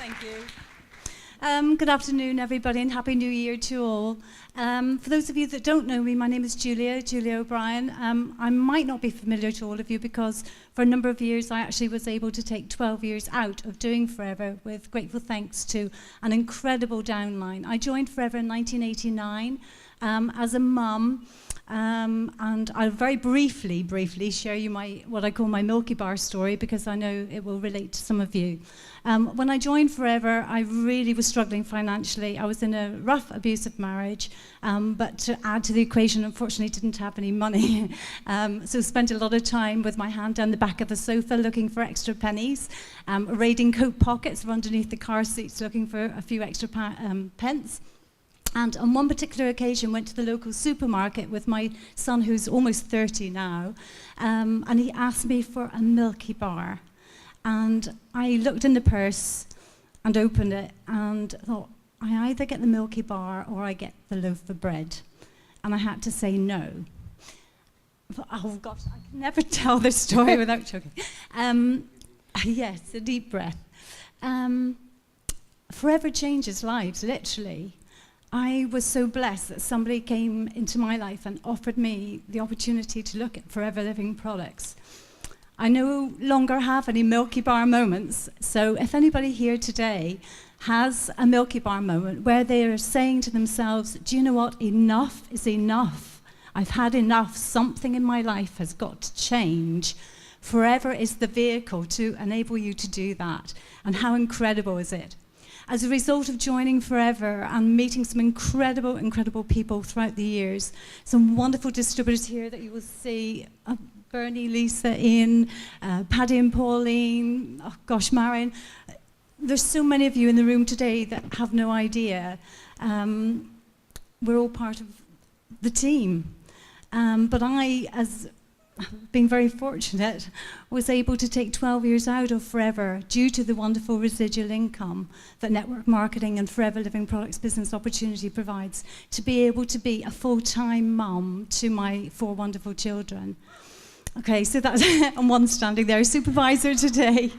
Thank you. Good afternoon, everybody, and Happy New Year to all. For those of you that don't know me, my name is Julia O'Brien. I might not be familiar to all of you because for a number of years I actually was able to take 12 years out of doing Forever with grateful thanks to an incredible downline. I joined Forever in 1989 as a mum. And I'll very briefly share you what I call my Milky Bar story because I know it will relate to some of you. When I joined Forever, I really was struggling financially. I was in a rough, abusive marriage, but to add to the equation, unfortunately, didn't have any money. So spent a lot of time with my hand down the back of a sofa looking for extra pennies, raiding coat pockets or underneath the car seats looking for a few extra pence. And on one particular occasion, went to the local supermarket with my son, who's almost 30 now, and he asked me for a Milky Bar. And I looked in the purse and opened it and thought, I either get the Milky Bar or I get the loaf of bread. And I had to say no. I thought, oh gosh, I can never tell this story without choking. Yes, a deep breath. Forever changes lives, literally. I was so blessed that somebody came into my life and offered me the opportunity to look at Forever Living products. I no longer have any Milky Bar moments, so if anybody here today has a Milky Bar moment where they are saying to themselves, do you know what, enough is enough. I've had enough, something in my life has got to change. Forever is the vehicle to enable you to do that. And how incredible is it? As a result of joining Forever and meeting some incredible people throughout the years, some wonderful distributors here that you will see, Bernie, Lisa, Ian, Paddy and Pauline, oh gosh, Marion. There's so many of you in the room today that have no idea. We're all part of the team. But I, as being very fortunate, was able to take 12 years out of Forever due to the wonderful residual income that network marketing and Forever Living Products business opportunity provides, to be able to be a full-time mum to my 4 wonderful children. Okay, so that's and one standing there, supervisor today.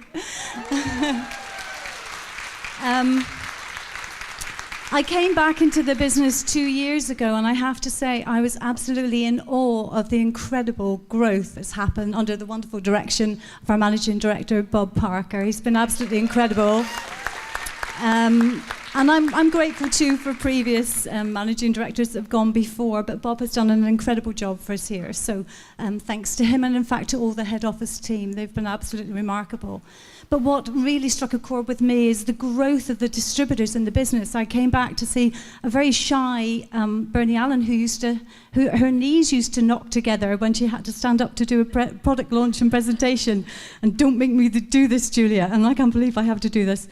I came back into the business 2 years ago, and I have to say I was absolutely in awe of the incredible growth that's happened under the wonderful direction of our managing director, Bob Parker. He's been absolutely incredible. And I'm grateful too for previous managing directors that have gone before, but Bob has done an incredible job for us here. So thanks to him and in fact to all the head office team. They've been absolutely remarkable. But what really struck a chord with me is the growth of the distributors in the business. I came back to see a very shy Bernie Allen who her knees used to knock together when she had to stand up to do a product launch and presentation. And don't make me do this, Julia. And I can't believe I have to do this.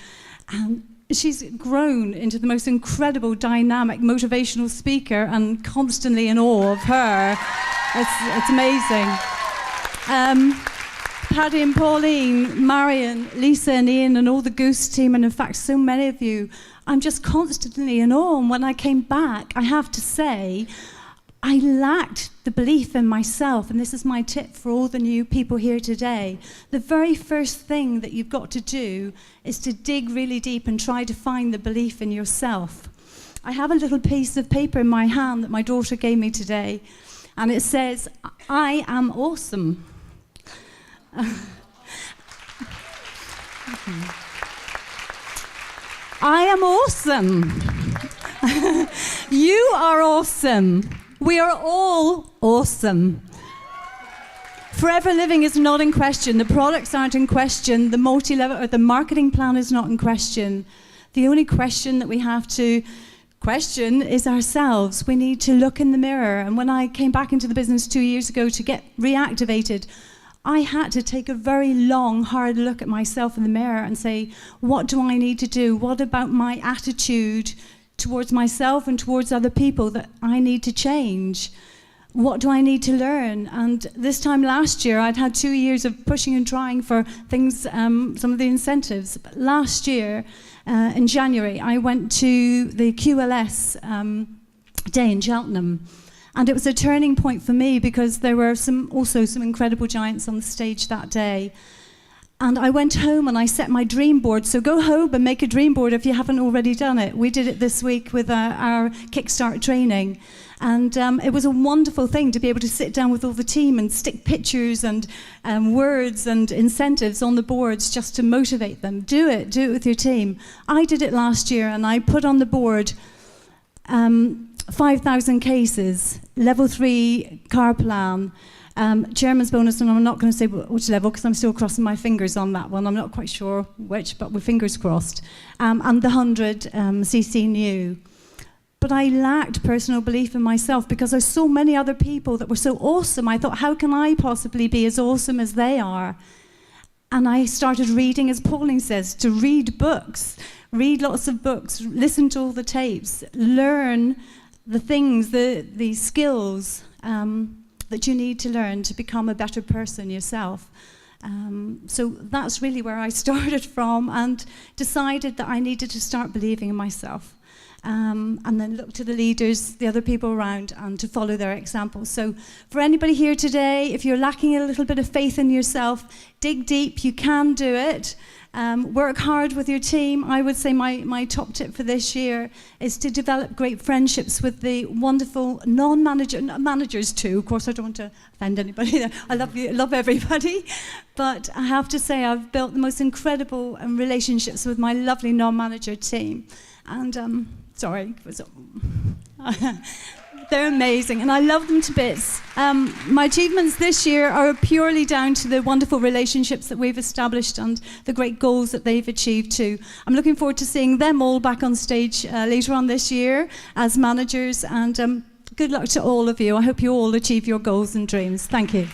She's grown into the most incredible, dynamic, motivational speaker, and constantly in awe of her. It's amazing. Paddy and Pauline, Marion, Lisa and Ian and all the Goose team, and in fact so many of you, I'm just constantly in awe. And when I came back, I have to say, I lacked the belief in myself, and this is my tip for all the new people here today. The very first thing that you've got to do is to dig really deep and try to find the belief in yourself. I have a little piece of paper in my hand that my daughter gave me today, and it says, I am awesome. I am awesome. You are awesome. We are all awesome. Forever Living is not in question. The products aren't in question. The multi-level or the marketing plan is not in question. The only question that we have to question is ourselves. We need to look in the mirror. And when I came back into the business 2 years ago to get reactivated, I had to take a very long, hard look at myself in the mirror and say, what do I need to do? What about my attitude towards myself and towards other people that I need to change? What do I need to learn? And this time last year, I'd had 2 years of pushing and trying for things, some of the incentives. But last year, in January, I went to the QLS day in Cheltenham. And it was a turning point for me because there were also some incredible giants on the stage that day. And I went home and I set my dream board. So go home and make a dream board if you haven't already done it. We did it this week with our Kickstart training. And it was a wonderful thing to be able to sit down with all the team and stick pictures and words and incentives on the boards just to motivate them. Do it with your team. I did it last year and I put on the board 5,000 cases, level 3 car plan, chairman's bonus, and I'm not going to say which level because I'm still crossing my fingers on that one. I'm not quite sure which, but with fingers crossed. And the 100 CC new. But I lacked personal belief in myself because there's so many other people that were so awesome. I thought, how can I possibly be as awesome as they are? And I started reading, as Pauline says, to read books, read lots of books, listen to all the tapes, learn the things, the skills that you need to learn to become a better person yourself. So that's really where I started from and decided that I needed to start believing in myself. And then look to the leaders, the other people around, and to follow their example. So for anybody here today, if you're lacking a little bit of faith in yourself, dig deep, you can do it. Work hard with your team. I would say my top tip for this year is to develop great friendships with the wonderful managers too. Of course, I don't want to offend anybody there. I love everybody. But I have to say I've built the most incredible relationships with my lovely non-manager team. And they're amazing, and I love them to bits. My achievements this year are purely down to the wonderful relationships that we've established and the great goals that they've achieved too. I'm looking forward to seeing them all back on stage later on this year as managers, and good luck to all of you. I hope you all achieve your goals and dreams. Thank you.